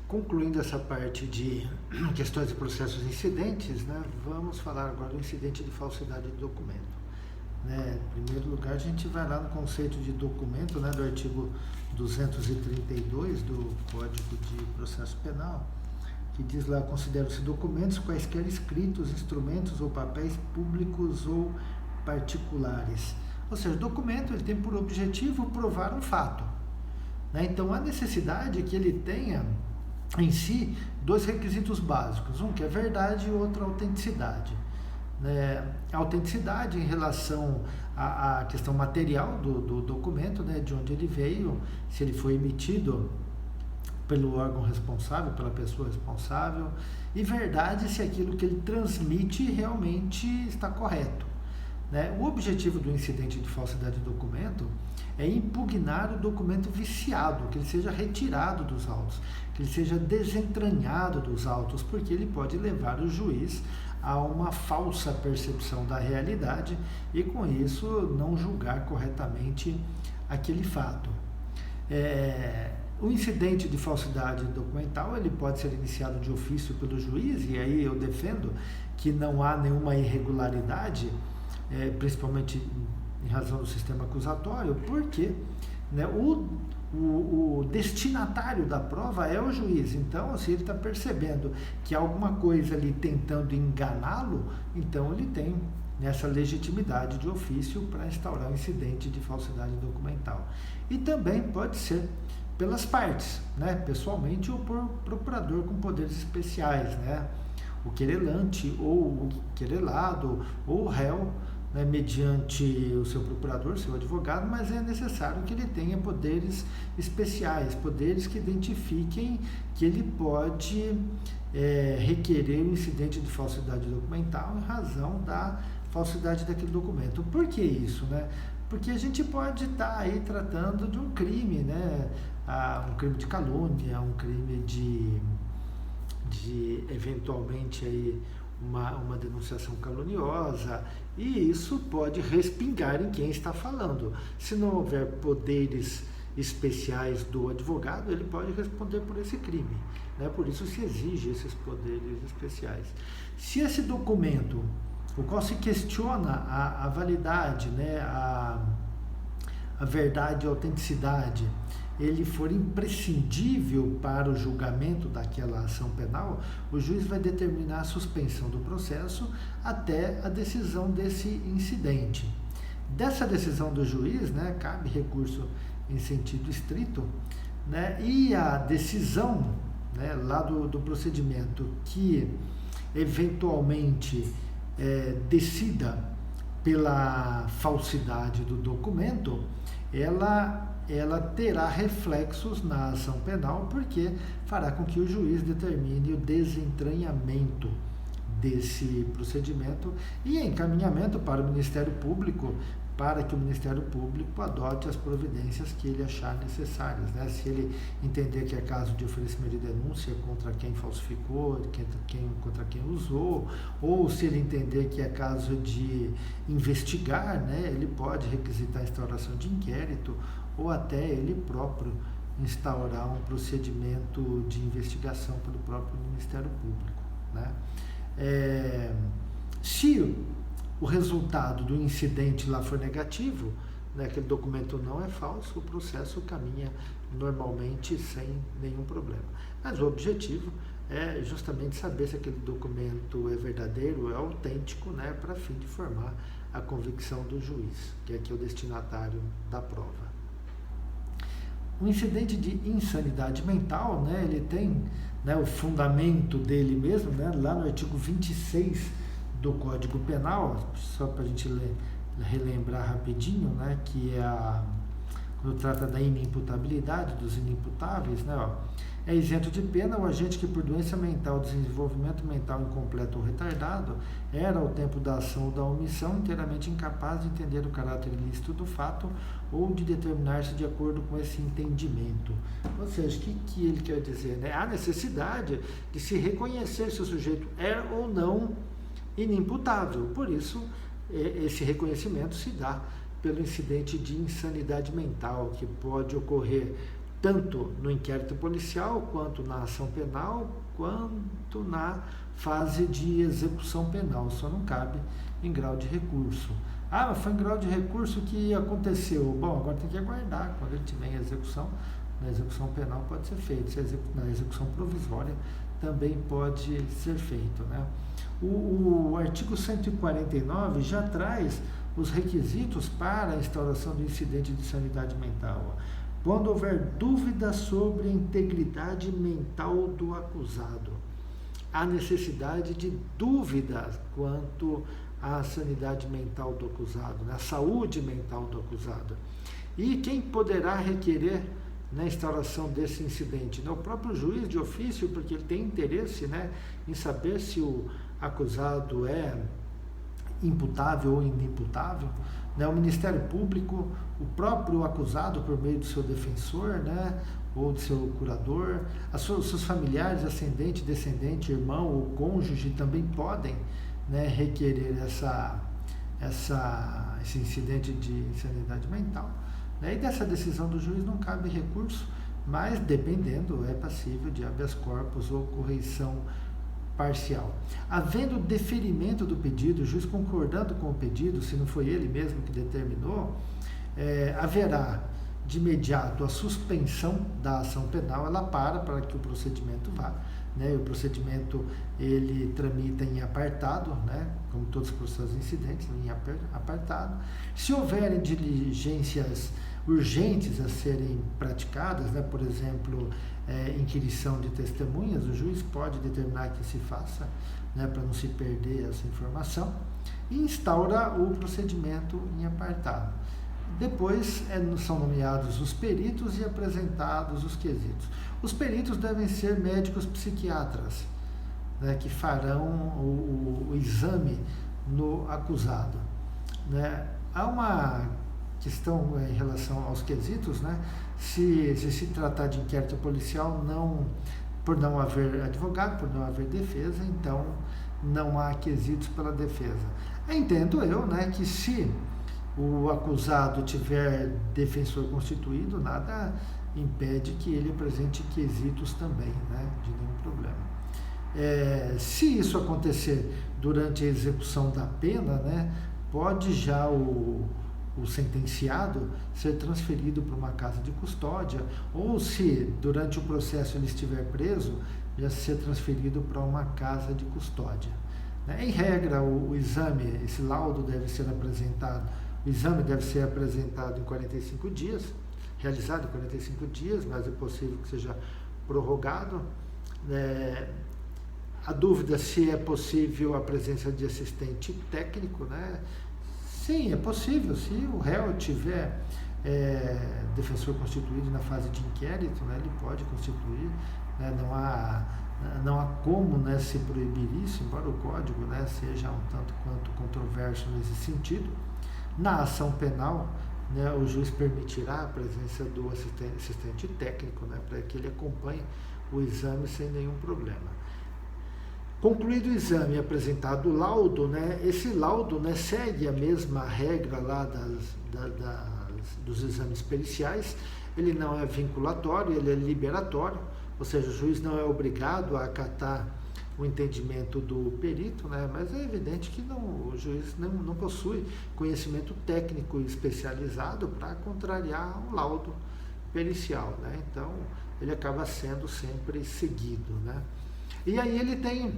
Concluindo essa parte de questões de processos e incidentes, né, vamos falar agora do incidente de falsidade de documento. Né? Em primeiro lugar, a gente vai lá no conceito de documento, né, do artigo 232 do Código de Processo Penal, que diz lá: consideram-se documentos quaisquer escritos, instrumentos ou papéis públicos ou particulares. Ou seja, o documento ele tem por objetivo provar um fato. Né? Então, a necessidade é que ele tenha em si dois requisitos básicos, um que é verdade e outro autenticidade. A autenticidade em relação à questão material do documento, né, de onde ele veio, se ele foi emitido pelo órgão responsável, pela pessoa responsável, e verdade se aquilo que ele transmite realmente está correto. Né? O objetivo do incidente de falsidade de documento é impugnar o documento viciado, que ele seja retirado dos autos, que ele seja desentranhado dos autos, porque ele pode levar o juiz a uma falsa percepção da realidade e, com isso, não julgar corretamente aquele fato. O incidente de falsidade documental ele pode ser iniciado de ofício pelo juiz, e aí eu defendo que não há nenhuma irregularidade, principalmente em razão do sistema acusatório, porque, né, o destinatário da prova é o juiz. Então, se ele está percebendo que há alguma coisa ali tentando enganá-lo, então ele tem essa legitimidade de ofício para instaurar o incidente de falsidade documental. E também pode ser pelas partes, né, pessoalmente ou por procurador com poderes especiais, né, o querelante ou o querelado ou o réu, né, mediante o seu procurador, seu advogado, mas é necessário que ele tenha poderes especiais, poderes que identifiquem que ele pode requerer o incidente de falsidade documental em razão da falsidade daquele documento. Por que isso, né? Porque a gente pode estar aí tratando de um crime, né? Um crime de calúnia, um crime de eventualmente aí uma denunciação caluniosa, e isso pode respingar em quem está falando. Se não houver poderes especiais do advogado, ele pode responder por esse crime. Né? Por isso se exige esses poderes especiais. Se esse documento, o qual se questiona a validade, né, a verdade e a autenticidade, ele for imprescindível para o julgamento daquela ação penal, o juiz vai determinar a suspensão do processo até a decisão desse incidente. Dessa decisão do juiz, né, cabe recurso em sentido estrito, né, e a decisão, né, lá do procedimento que eventualmente decida pela falsidade do documento, ela terá reflexos na ação penal, porque fará com que o juiz determine o desentranhamento desse procedimento e encaminhamento para o Ministério Público, para que o Ministério Público adote as providências que ele achar necessárias. Né? Se ele entender que é caso de oferecimento de denúncia contra quem falsificou, contra quem usou, ou se ele entender que é caso de investigar, né, ele pode requisitar a instauração de inquérito, ou até ele próprio instaurar um procedimento de investigação pelo próprio Ministério Público. Né? Se o resultado do incidente lá for negativo, né, aquele documento não é falso, o processo caminha normalmente sem nenhum problema. Mas o objetivo é justamente saber se aquele documento é verdadeiro, é autêntico, né, para fim de formar a convicção do juiz, que é o destinatário da prova. O incidente de insanidade mental, né, ele tem, né, o fundamento dele mesmo, né, lá no artigo 26 do Código Penal, só para a gente relembrar rapidinho, né, que quando trata da inimputabilidade dos inimputáveis, né, é isento de pena o agente que por doença mental, desenvolvimento mental incompleto ou retardado, era ao tempo da ação ou da omissão inteiramente incapaz de entender o caráter ilícito do fato ou de determinar-se de acordo com esse entendimento. Ou seja, o que ele quer dizer? Né? Há necessidade de se reconhecer se o sujeito é ou não inimputável. Por isso, esse reconhecimento se dá pelo incidente de insanidade mental, que pode ocorrer tanto no inquérito policial, quanto na ação penal, quanto na fase de execução penal, só não cabe em grau de recurso. Ah, mas foi em grau de recurso que aconteceu. Bom, agora tem que aguardar, quando ele tiver em execução, na execução penal pode ser feito, na execução provisória também pode ser feito, né? O artigo 149 já traz os requisitos para a instauração do incidente de sanidade mental. Quando houver dúvida sobre a integridade mental do acusado, há necessidade de dúvida quanto à sanidade mental do acusado, né? A saúde mental do acusado. E quem poderá requerer na instauração desse incidente? O próprio juiz de ofício, porque ele tem interesse, né, em saber se o acusado é imputável ou inimputável, né? O Ministério Público, o próprio acusado por meio do seu defensor, né, ou do seu curador, seus familiares, ascendente, descendente, irmão ou cônjuge também podem, né, requerer esse incidente de insanidade mental. E dessa decisão do juiz não cabe recurso, mas dependendo é passível de habeas corpus ou correição parcial. Havendo deferimento do pedido, o juiz concordando com o pedido, se não foi ele mesmo que determinou, haverá de imediato a suspensão da ação penal, ela para que o procedimento vá, né? O procedimento ele tramita em apartado, né? Como todos os processos incidentes, em apartado. Se houverem diligências urgentes a serem praticadas, né? Por exemplo, inquirição de testemunhas, o juiz pode determinar que se faça, né? Para não se perder essa informação, e instaura o procedimento em apartado. Depois são nomeados os peritos e apresentados os quesitos. Os peritos devem ser médicos psiquiatras, né, que farão o exame no acusado, né? Há uma questão em relação aos quesitos, né? Se tratar de inquérito policial, por não haver advogado, por não haver defesa, então não há quesitos pela defesa. Entendo eu, né, que se o acusado tiver defensor constituído, nada impede que ele apresente quesitos também, né, de nenhum problema. Se isso acontecer durante a execução da pena, né, pode já o sentenciado ser transferido para uma casa de custódia, ou se durante o processo ele estiver preso, já ser transferido para uma casa de custódia. Em regra, o exame, esse laudo deve ser apresentado. O exame deve ser apresentado em 45 dias, realizado em 45 dias, mas é possível que seja prorrogado. A dúvida se é possível a presença de assistente técnico, né? Sim, é possível, se o réu tiver defensor constituído na fase de inquérito, né, ele pode constituir, né? Não há como, né, se proibir isso, embora o código, né, seja um tanto quanto controverso nesse sentido. Na ação penal, né, o juiz permitirá a presença do assistente técnico, né, para que ele acompanhe o exame sem nenhum problema. Concluído o exame e apresentado o laudo, né, esse laudo, né, segue a mesma regra lá dos exames periciais. Ele não é vinculatório, ele é liberatório, ou seja, o juiz não é obrigado a acatar o entendimento do perito, né? Mas é evidente que o juiz não possui conhecimento técnico especializado para contrariar um laudo pericial, né? Então, ele acaba sendo sempre seguido, né? E aí ele tem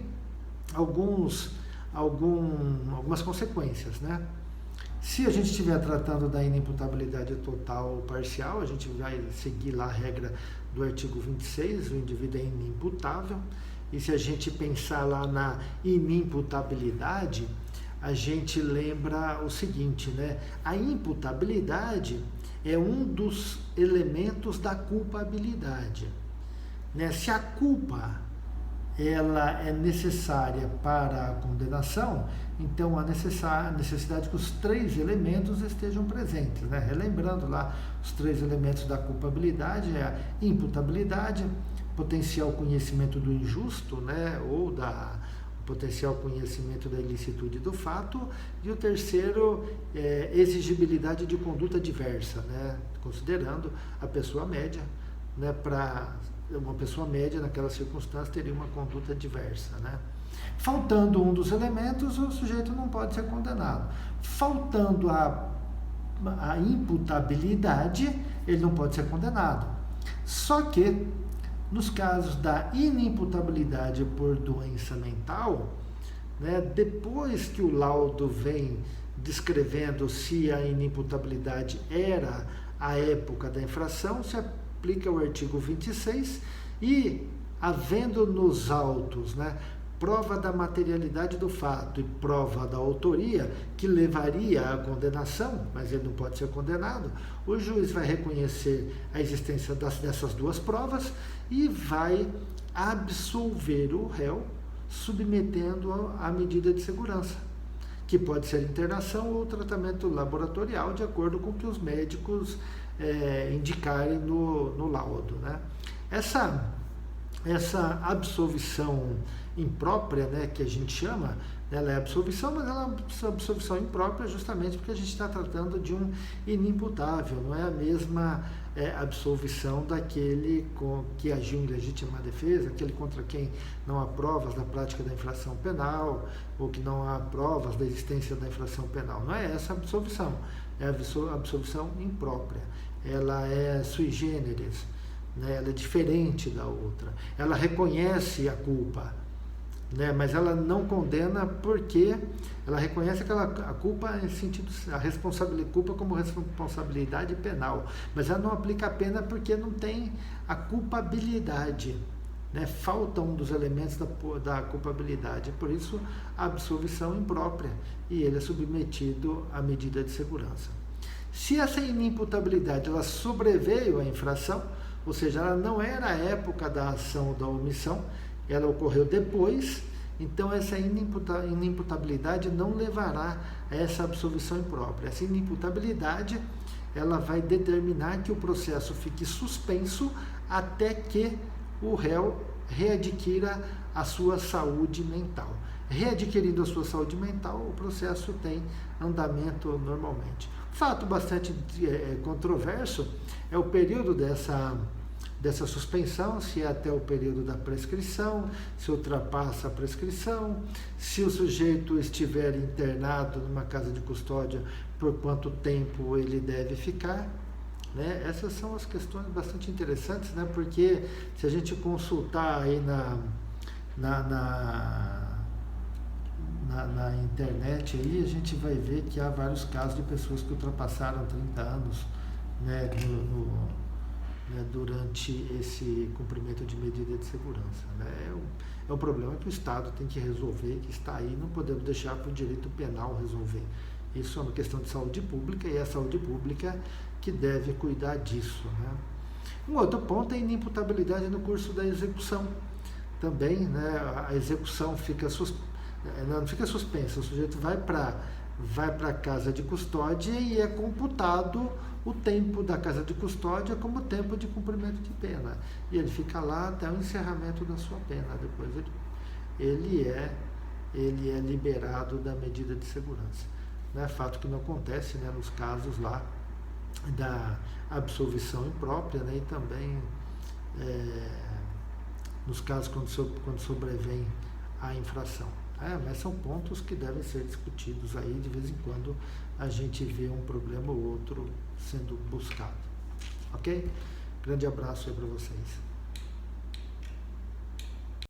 algumas consequências, né? Se a gente estiver tratando da inimputabilidade total ou parcial, a gente vai seguir lá a regra do artigo 26, o indivíduo é inimputável. E se a gente pensar lá na inimputabilidade, a gente lembra o seguinte, né? A imputabilidade é um dos elementos da culpabilidade, né? Se a culpa ela é necessária para a condenação, então há necessidade que os três elementos estejam presentes, né? Relembrando lá os três elementos da culpabilidade, é a imputabilidade, potencial conhecimento do injusto, né, ou potencial conhecimento da ilicitude do fato, e o terceiro, exigibilidade de conduta diversa, né, considerando a pessoa média né, para uma pessoa média naquela circunstância teria uma conduta diversa, né? Faltando um dos elementos, o sujeito não pode ser condenado. Faltando a imputabilidade, ele não pode ser condenado. Só que, nos casos da inimputabilidade por doença mental, né, depois que o laudo vem descrevendo se a inimputabilidade era a época da infração, se aplica o artigo 26 e, havendo nos autos, né, prova da materialidade do fato e prova da autoria, que levaria à condenação, mas ele não pode ser condenado, o juiz vai reconhecer a existência dessas duas provas e vai absolver o réu, submetendo-o à medida de segurança, que pode ser internação ou tratamento laboratorial, de acordo com o que os médicos indicarem no laudo, né? Essa absolvição imprópria, né, que a gente chama, ela é absolvição, mas ela é absolvição imprópria justamente porque a gente está tratando de um inimputável, não é a mesma absolvição daquele que agiu em legítima defesa, aquele contra quem não há provas da prática da infração penal, ou que não há provas da existência da infração penal. Não é essa a absolvição, é a absolvição imprópria. Ela é sui generis, né? Ela é diferente da outra. Ela reconhece a culpa, né? Mas ela não condena porque ela reconhece a culpa em sentido, a culpa como responsabilidade penal, mas ela não aplica a pena porque não tem a culpabilidade, né? Falta um dos elementos da culpabilidade, por isso a absolvição imprópria, e ele é submetido à medida de segurança. Se essa inimputabilidade ela sobreveio à infração, ou seja, ela não era a época da ação ou da omissão, ela ocorreu depois, então essa inimputabilidade não levará a essa absolvição imprópria. Essa inimputabilidade, ela vai determinar que o processo fique suspenso até que o réu readquira a sua saúde mental. Readquirindo a sua saúde mental, o processo tem andamento normalmente. Fato bastante controverso é o período dessa suspensão, se é até o período da prescrição, se ultrapassa a prescrição, se o sujeito estiver internado numa casa de custódia, por quanto tempo ele deve ficar, né? Essas são as questões bastante interessantes, né? Porque se a gente consultar aí na internet, aí a gente vai ver que há vários casos de pessoas que ultrapassaram 30 anos, né, durante esse cumprimento de medida de segurança, né? É um problema que o Estado tem que resolver, que está aí, não podemos deixar para o direito penal resolver. Isso é uma questão de saúde pública e é a saúde pública que deve cuidar disso, né? Um outro ponto é a inimputabilidade no curso da execução. Também, né, a execução não fica suspensa, o sujeito vai para a casa de custódia e é computado o tempo da casa de custódia como tempo de cumprimento de pena. E ele fica lá até o encerramento da sua pena. Depois ele é liberado da medida de segurança. Né? Fato que não acontece, né, nos casos lá da absolvição imprópria, né, e também nos casos quando sobrevém a infração. Mas são pontos que devem ser discutidos aí, de vez em quando a gente vê um problema ou outro sendo buscado. Ok? Grande abraço aí para vocês.